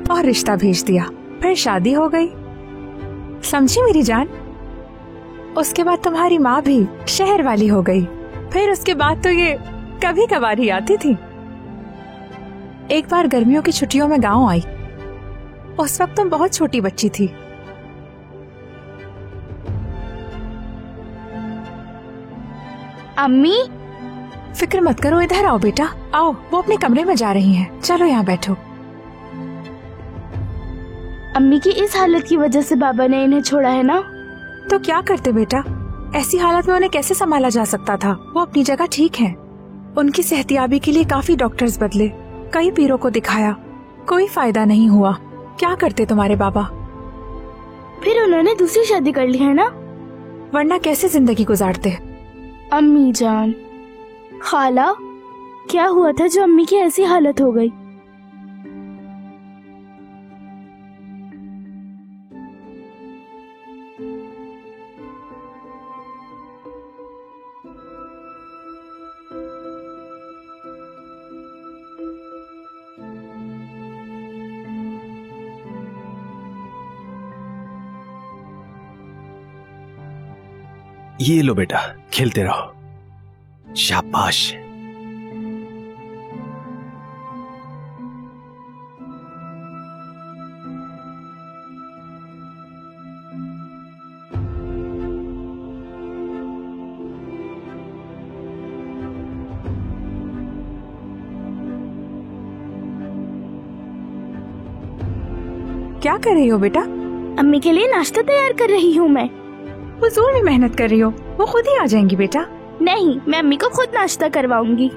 I: और रिश्ता भेज दिया, फिर शादी हो गई। समझी मेरी जान? उसके बाद तुम्हारी माँ भी शहर वाली हो गई। फिर उसके बाद तो ये कभी कभार ही आती थी। एक बार गर्मियों की छुट्टियों में गांव आई, उस वक्त तुम बहुत छोटी बच्ची थी।
B: अम्मी,
I: फिक्र मत करो, इधर आओ बेटा, आओ। वो अपने कमरे में जा रही हैं, चलो यहाँ बैठो।
B: अम्मी की इस हालत की वजह से बाबा ने इन्हें छोड़ा है ना?
I: तो क्या करते बेटा, ऐसी हालत में उन्हें कैसे संभाला जा सकता था? वो अपनी जगह ठीक है। उनकी सेहतियाबी के लिए काफी डॉक्टर्स बदले, कई पीरों को दिखाया, कोई फायदा नहीं हुआ। क्या करते तुम्हारे बाबा?
B: फिर उन्होंने दूसरी शादी कर ली है ना?
I: वरना कैसे जिंदगी गुजारते?
B: अम्मी जान, खाला, क्या हुआ था जो अम्मी की ऐसी हालत हो गई?
H: ये लो बेटा, खेलते रहो। शाबाश।
I: क्या कर रही हो बेटा?
B: अम्मी के लिए नाश्ता तैयार कर रही हूँ मैं।
I: हुजूर में मेहनत कर रही हो, वो खुद ही आ जाएंगी बेटा।
B: नहीं, मैं अम्मी को खुद नाश्ता करवाऊंगी।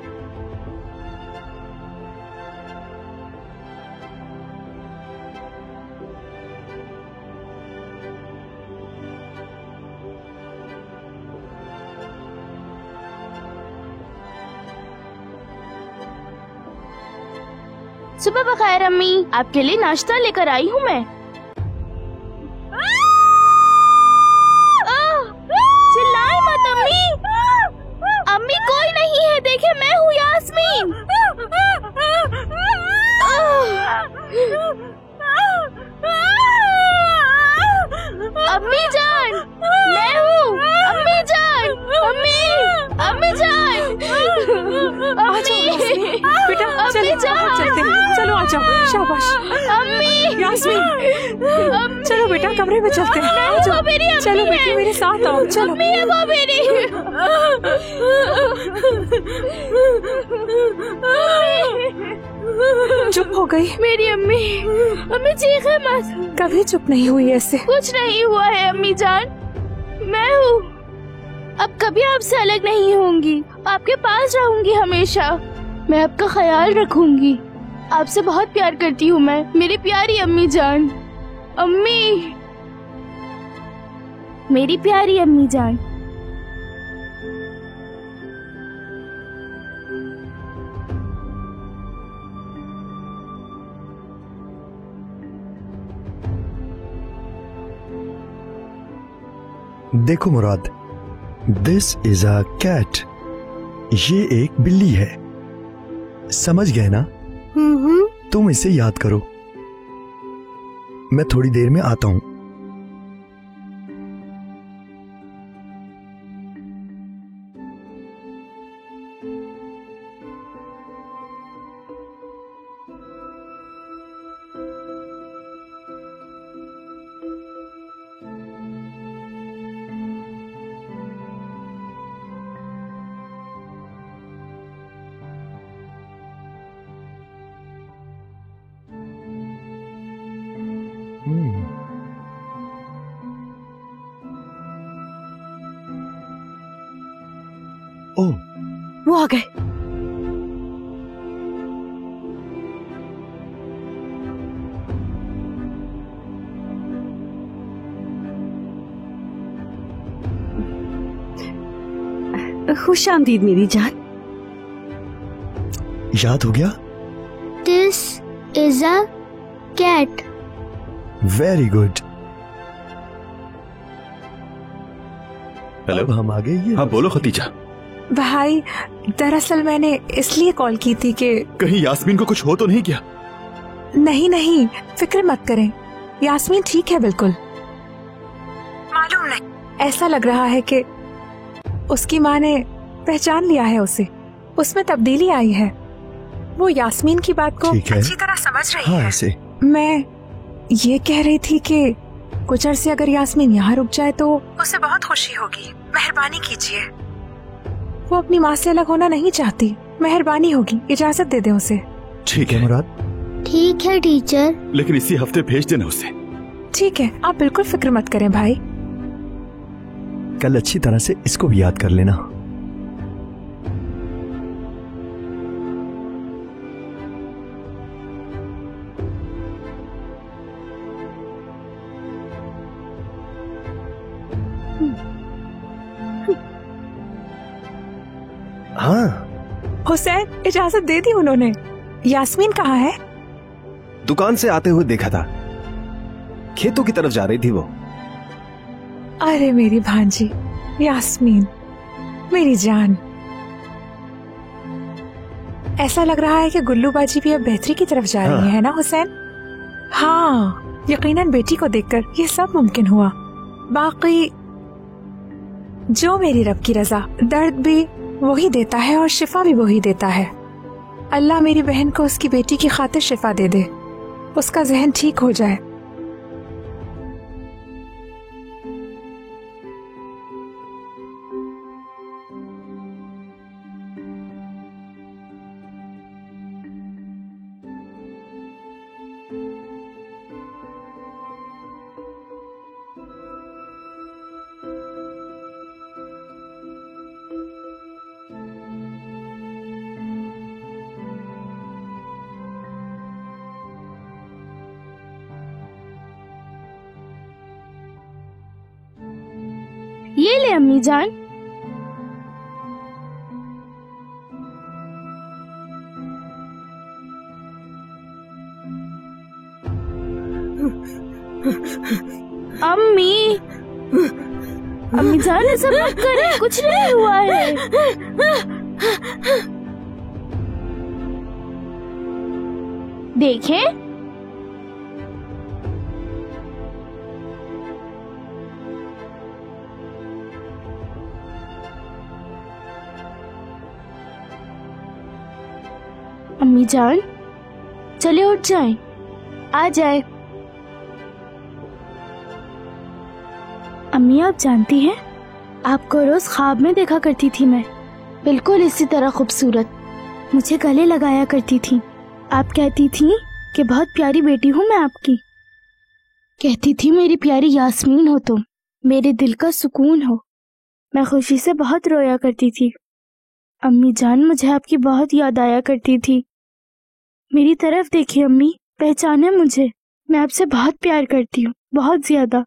B: सुबह बखैर अम्मी, आपके लिए नाश्ता लेकर आई हूँ मैं। चिल्लाए मत अम्मी। अम्मी कोई नहीं है, देखे मैं हूँ यास्मीन। अम्मी जान, मैं हूँ। अम्मी जान, अम्मी जान, अम्मी।
I: बेटा चलो चलते हैं, चलो आ जाओ। शाबाश
B: अम्मी।
I: यास्मीन, चलो बेटा कमरे में चलते हैं। आ जाओ। चलो बेटी मेरे साथ आओ, चलो।
B: अम्मी है वो मेरी।
I: चुप हो गई
B: मेरी अम्मी। अम्मी चीखे मत।
I: कभी चुप नहीं हुई ऐसे।
B: कुछ नहीं हुआ है अम्मी जान, मैं हूँ। अब कभी आपसे अलग नहीं होंगी, आपके पास रहूंगी हमेशा। मैं आपका ख्याल रखूंगी। आपसे बहुत प्यार करती हूँ मैं, मेरी प्यारी अम्मी जान। अम्मी, मेरी प्यारी अम्मी जान।
G: देखो मुराद, दिस इज अ कैट। ये एक बिल्ली है, समझ गए ना? तुम इसे याद करो। मैं थोड़ी देर में आता हूं। ओह,
D: वो आ गए। खुश आमदीद मेरी जान।
G: याद हो गया?
F: This is a cat.
G: Very good.
E: Hello,
G: अब हम आगे। ये
E: हाँ बोलो खतीजा।
I: भाई दरअसल मैंने इसलिए कॉल की थी कि
E: कहीं यास्मीन को कुछ हो तो नहीं क्या?
I: नहीं, फिक्र मत करें, यास्मीन ठीक है बिल्कुल। मालूम नहीं, ऐसा लग रहा है कि उसकी माँ ने पहचान लिया है उसे, उसमें तब्दीली आई है। वो यास्मीन की बात को अच्छी तरह समझ रही है।
G: ऐसे
I: मैं ये कह रही थी कि कुछ अरसे अगर यास्मीन यहाँ रुक जाए तो उसे बहुत खुशी होगी। मेहरबानी कीजिए, वो अपनी माँ से अलग होना नहीं चाहती। मेहरबानी होगी, इजाजत दे दे उसे।
E: ठीक है
G: मुराद।
F: ठीक है टीचर।
E: लेकिन इसी हफ्ते भेज देना उसे।
I: ठीक है, आप बिल्कुल फिक्र मत करें भाई।
G: कल अच्छी तरह से इसको भी याद कर लेना।
H: हाँ,
I: हुसैन, इजाजत दे दी उन्होंने। यास्मीन कहाँ है?
H: दुकान से आते हुए देखा था, खेतों की तरफ जा रही थी वो।
I: अरे मेरी भांजी यास्मीन, मेरी जान। ऐसा लग रहा है कि गुल्लू बाजी भी अब बेहतरी की तरफ जा रही है ना हुसैन? हाँ, यकीनन बेटी को देखकर ये सब मुमकिन हुआ। बाकी जो मेरी रब की रजा, दर्द भी वही देता है और शिफा भी वही देता है। अल्लाह मेरी बहन को उसकी बेटी की खातिर शिफा दे दे, उसका जहन ठीक हो जाए।
B: ये ले अम्मी जान। अम्मी अम्मी जान ऐसा मत करें, कुछ नहीं हुआ है। देखें अम्मी जान, चले उठ जाएं, आ जाए। अम्मी आप जानती हैं, आपको रोज ख्वाब में देखा करती थी मैं, बिल्कुल इसी तरह खूबसूरत, मुझे गले लगाया करती थी। आप कहती थी कि बहुत प्यारी बेटी हूँ मैं आपकी, कहती थी मेरी प्यारी यास्मीन हो तुम, मेरे दिल का सुकून हो। मैं खुशी से बहुत रोया करती थी। अम्मी जान मुझे आपकी बहुत याद आया करती थी। मेरी तरफ देखिए अम्मी, पहचाने मुझे, मैं आपसे बहुत प्यार करती हूँ, बहुत ज्यादा।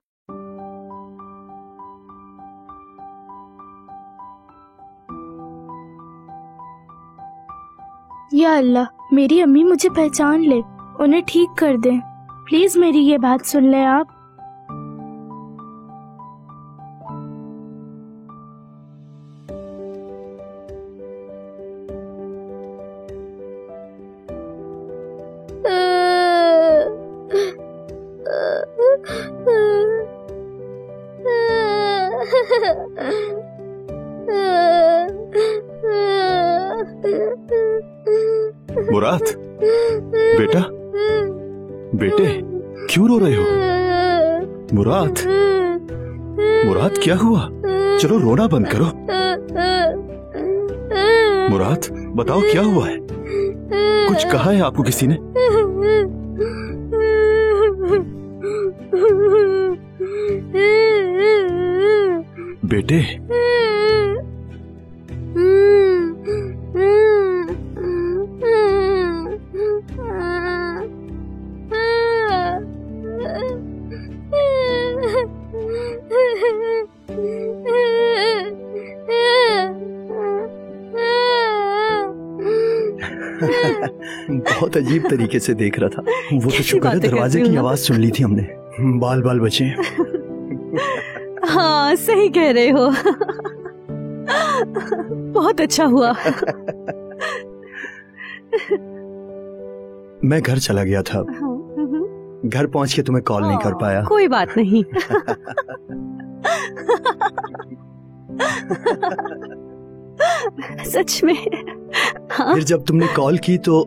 B: या अल्लाह मेरी अम्मी मुझे पहचान ले, उन्हें ठीक कर दें। प्लीज मेरी ये बात सुन लें आप।
E: मुराद, बेटा, बेटे, क्यों रो रहे हो? मुराद, मुराद क्या हुआ? चलो रोना बंद करो। मुराद बताओ क्या हुआ है? कुछ कहा है आपको किसी ने? बेटे,
G: बहुत अजीब तरीके से देख रहा था वो, तो शुक्र है दरवाजे की आवाज सुन ली थी हमने। बाल बाल बचे।
D: हाँ सही कह रहे हो। बहुत अच्छा हुआ।
G: मैं घर चला गया था, घर पहुंच के तुम्हें कॉल नहीं कर पाया।
D: कोई बात नहीं। सच में। हाँ?
G: फिर जब तुमने कॉल की तो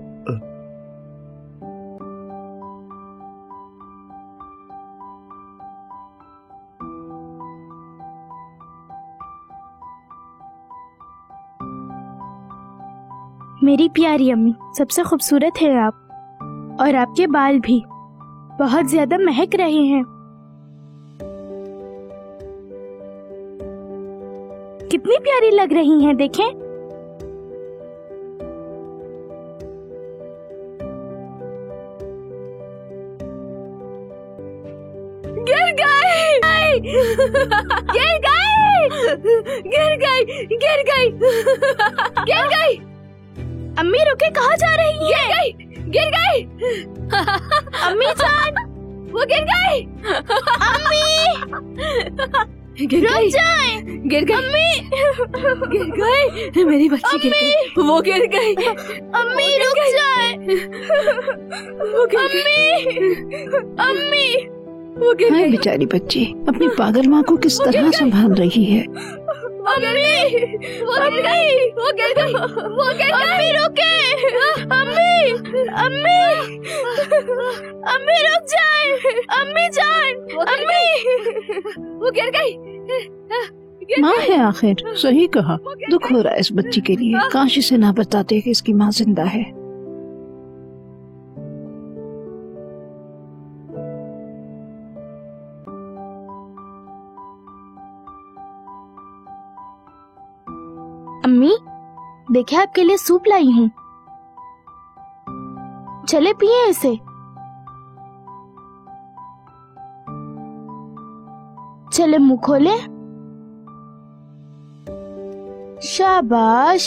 B: मेरी प्यारी अम्मी, सबसे खूबसूरत है आप, और आपके बाल भी बहुत ज्यादा महक रहे हैं। कितनी प्यारी लग रही हैं, देखें। गिर गई, गिर गई, गिर गई, गिर गई, गिर गई। अम्मी रुके, कहाँ जा रही हैं? गिर गई। अम्मी जान, वो गिर गई। अम्मी रुक जाए।
A: गिर गई
B: अम्मी,
A: गिर गई मेरी बच्ची, गिर गई, वो गिर गई।
B: अम्मी रुक जाए।
A: वो गिर
B: अम्मी, अम्मी
A: वो गिर
J: हाय
A: गई।
J: बेचारी बच्ची अपनी पागल माँ को किस तरह संभाल रही है।
B: वो गिर गई। अम्मी रुके, अम्मी रुक जाए, अम्मी जान, वो गिर गई।
J: माँ है आखिर, सही कहा। दुख हो रहा है इस बच्ची के लिए। काश इसे ना बताते कि इसकी माँ जिंदा है।
B: अम्मी देखिए आपके लिए सूप लाई हूँ, चले पिए इसे। चले मुंह खोले। शाबाश।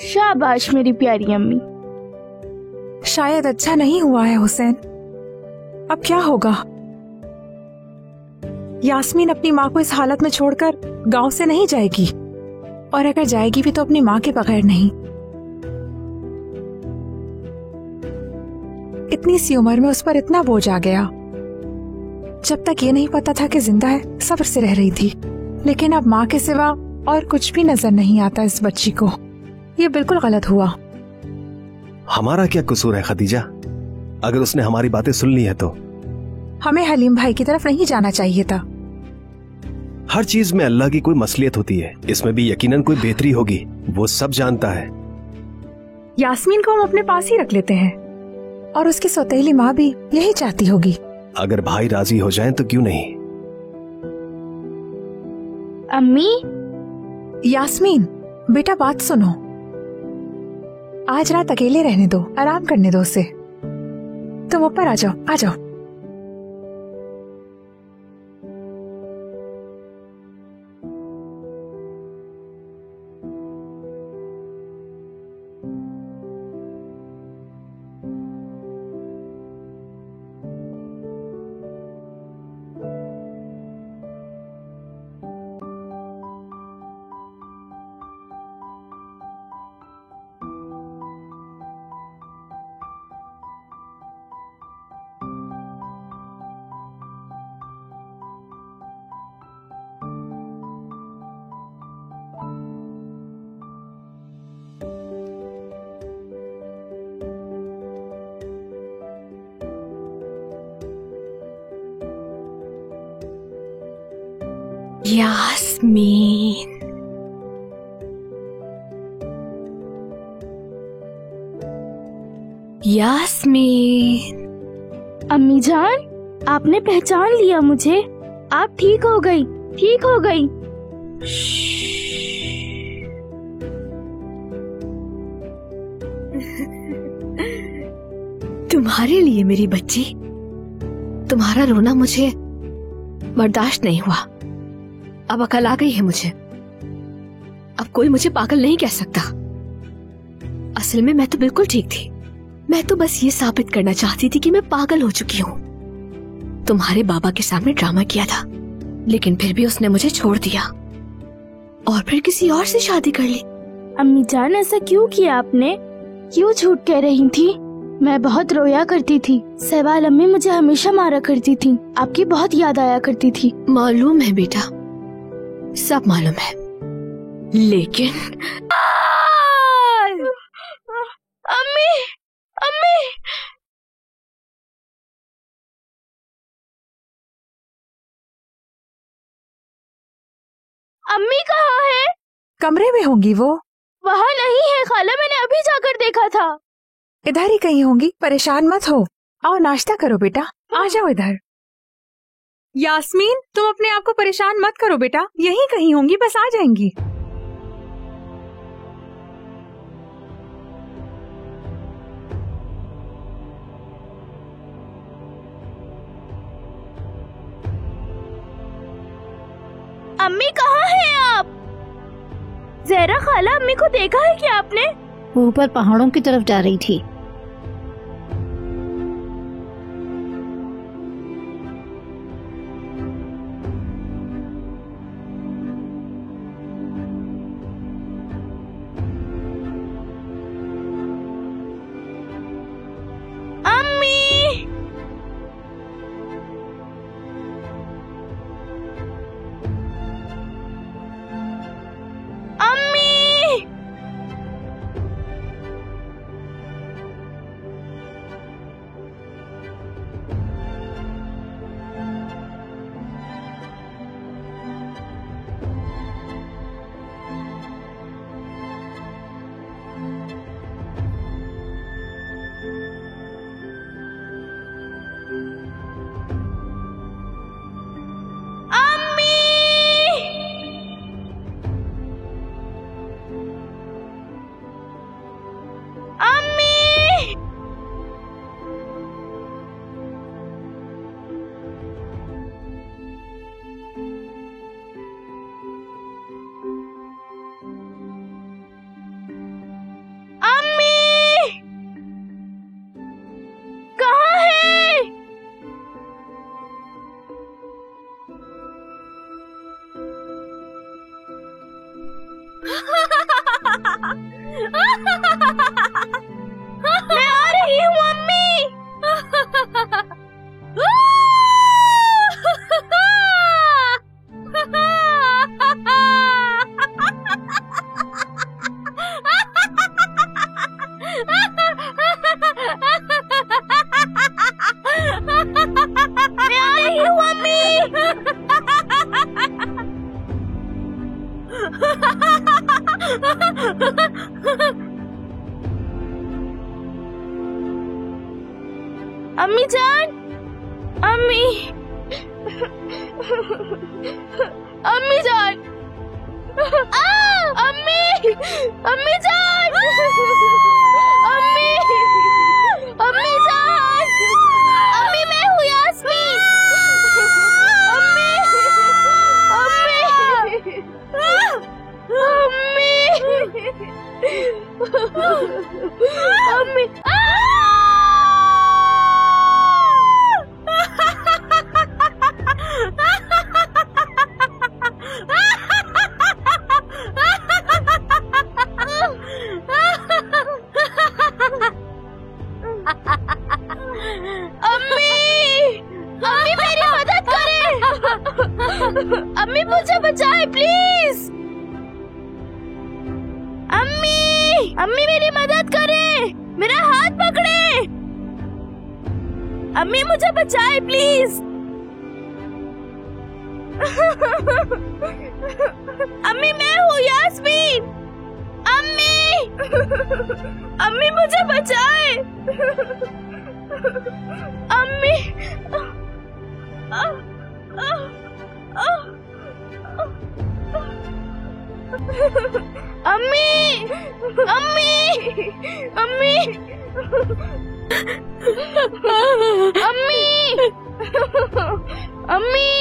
B: शाबाश मेरी प्यारी अम्मी।
I: शायद अच्छा नहीं हुआ है हुसैन। अब क्या होगा? यास्मीन अपनी माँ को इस हालत में छोड़कर गांव से नहीं जाएगी, और अगर जाएगी भी तो अपनी माँ के बगैर नहीं। इतनी सी उम्र में उस पर इतना बोझ आ गया। जब तक ये नहीं पता था कि जिंदा है, सब्र से रह रही थी, लेकिन अब माँ के सिवा और कुछ भी नजर नहीं आता इस बच्ची को। ये बिल्कुल गलत हुआ।
H: हमारा क्या कसूर है खदीजा? अगर उसने हमारी बातें सुन ली है तो
I: हमें हलीम भाई की तरफ नहीं जाना चाहिए था।
H: हर चीज में अल्लाह की कोई मसलियत होती है, इसमें भी यकीनन कोई बेहतरी होगी, वो सब जानता है।
I: यास्मीन को हम अपने पास ही रख लेते हैं, और उसकी सौतेली माँ भी यही चाहती होगी।
H: अगर भाई राजी हो जाएं तो क्यों नहीं।
B: अम्मी।
I: यास्मीन बेटा बात सुनो, आज रात अकेले रहने दो, आराम करने दो उसे। तुम ऊपर आ जाओ, आ जाओ। यास्मीन, यास्मीन।
B: अम्मी जान, आपने पहचान लिया मुझे। आप ठीक हो गई, ठीक हो गई।
A: तुम्हारे लिए मेरी बच्ची, तुम्हारा रोना मुझे बर्दाश्त नहीं हुआ। अब अकल आ गई है मुझे। अब कोई मुझे पागल नहीं कह सकता। असल में मैं तो बिल्कुल ठीक थी। मैं तो बस ये साबित करना चाहती थी कि मैं पागल हो चुकी हूँ। तुम्हारे बाबा के सामने ड्रामा किया था, लेकिन फिर भी उसने मुझे छोड़ दिया और फिर किसी और से शादी कर ली।
B: अम्मी जान, ऐसा क्यों किया आपने? क्यों झूठ कह रही थी? मैं बहुत रोया करती थी। सहवाल अम्मी मुझे हमेशा मारा करती थी। आपकी बहुत याद आया करती थी।
A: मालूम है बेटा, सब मालूम है, लेकिन
B: अम्मी, अम्मी, अम्मी कहाँ है?
I: कमरे में होंगी वो।
B: वहाँ नहीं है खाला, मैंने अभी जाकर देखा था।
I: इधर ही कहीं होंगी, परेशान मत हो। आओ नाश्ता करो बेटा, आ जाओ इधर। यास्मीन, तुम अपने आप को परेशान मत करो बेटा, यहीं कहीं होंगी, बस आ जाएंगी।
B: अम्मी कहाँ हैं आप? जहरा खाला, अम्मी को देखा है क्या आपने?
J: वो ऊपर पहाड़ों की तरफ जा रही थी।
B: अम्मी। मैं आ रही हूँ मम्मी। मैं आ रही हूँ मम्मी। अम्मी जान, अम्मी, अम्मी जान, अम्मी, अम्मी जान, अम्मी, अम्मी जान, अम्मी मैं हूँ यास्मीन, अम्मी, अम्मी, अम्मी, अम्मी, अम्मी मुझे बचाए प्लीज। अम्मी, अम्मी मेरी मदद करे, मेरा हाथ पकड़े। अम्मी मुझे बचाए प्लीज। अम्मी मैं हूँ यास्मीन। अम्मी, अम्मी मुझे बचाए। अम्मी, अम्मी, अम्मी, अम्मी, अम्मी, अम्मी,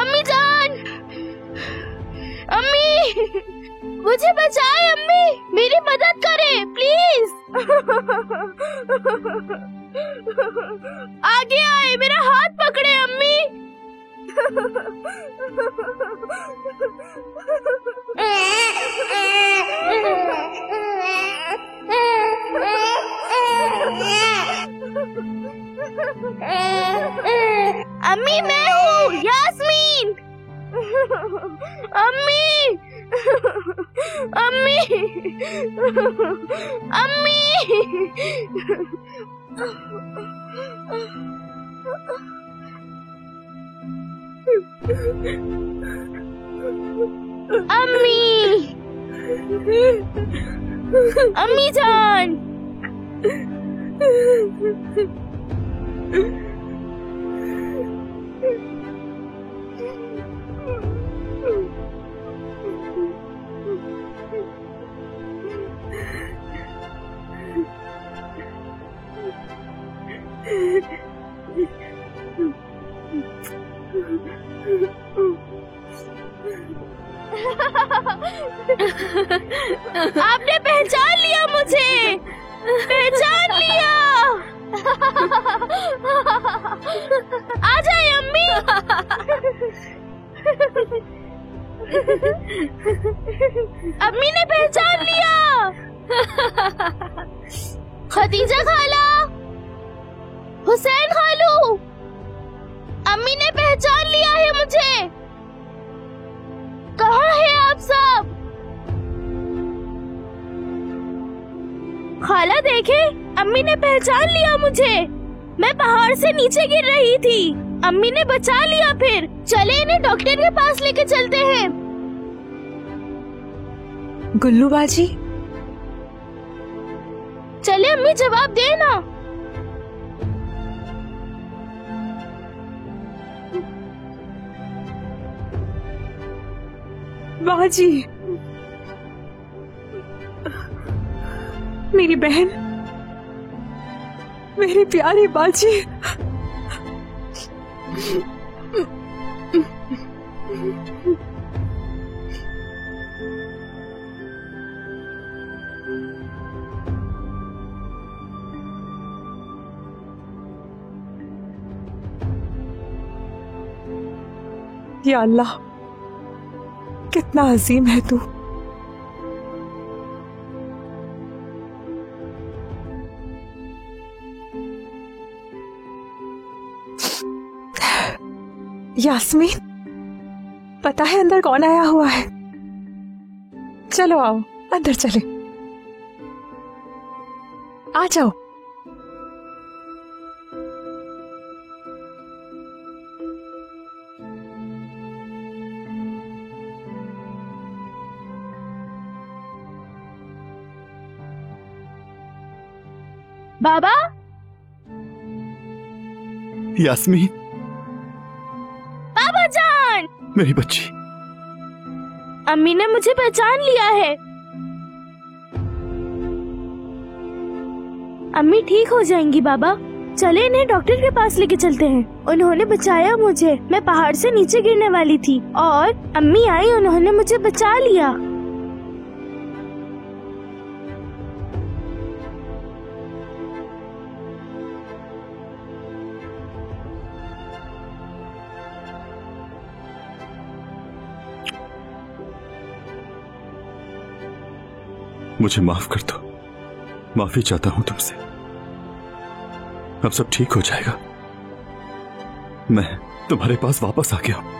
B: अम्मी जान, अम्मी मुझे बचाए। अम्मी मेरी मदद करे प्लीज। आगे आए, मेरा हाथ पकड़े अम्मी। अम्मी मैं हूँ यास्मीन। अम्मी, अम्मी, अम्मी, अम्मी, अम्मी जान, आपने पहचान लिया मुझे, पहचान लिया। आ जाए अम्मी। अम्मी ने पहचान लिया। खदीजा खाला, हुसैन खालू, अम्मी ने पहचान लिया है मुझे। कहाँ है आप सब? खाला देखे, अम्मी ने पहचान लिया मुझे। मैं पहाड़ से नीचे गिर रही थी, अम्मी ने बचा लिया। फिर चले इन्हें डॉक्टर के पास लेके चलते हैं।
I: गुल्लू बाजी,
B: चले अम्मी जवाब देना।
I: बाजी, मेरी बहन, मेरी प्यारी बाजी। या अल्लाह, कितना अजीम है तू। यास्मीन, पता है अंदर कौन आया हुआ है? चलो आओ अंदर चले, आ जाओ।
B: बाबा,
E: यास्मीन,
B: बाबा जान,
E: मेरी बच्ची।
B: अम्मी ने मुझे पहचान लिया है। अम्मी ठीक हो जाएंगी बाबा। चले इन्हें डॉक्टर के पास लेके चलते हैं। उन्होंने बचाया मुझे। मैं पहाड़ से नीचे गिरने वाली थी और अम्मी आई, उन्होंने मुझे बचा लिया।
E: मुझे माफ कर दो, माफी चाहता हूं तुमसे। अब सब ठीक हो जाएगा। मैं तुम्हारे पास वापस आ गया हूं।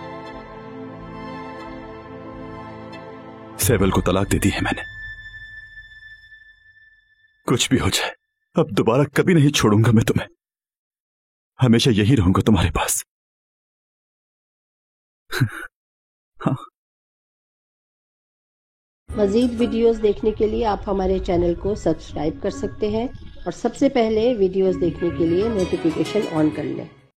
E: सैबल को तलाक दे दी है मैंने। कुछ भी हो जाए, अब दोबारा कभी नहीं छोड़ूंगा मैं तुम्हें। हमेशा यही रहूंगा तुम्हारे पास। हाँ।
K: मज़ीद वीडियोस देखने के लिए आप हमारे चैनल को सब्सक्राइब कर सकते हैं और सबसे पहले वीडियोस देखने के लिए नोटिफिकेशन ऑन कर लें।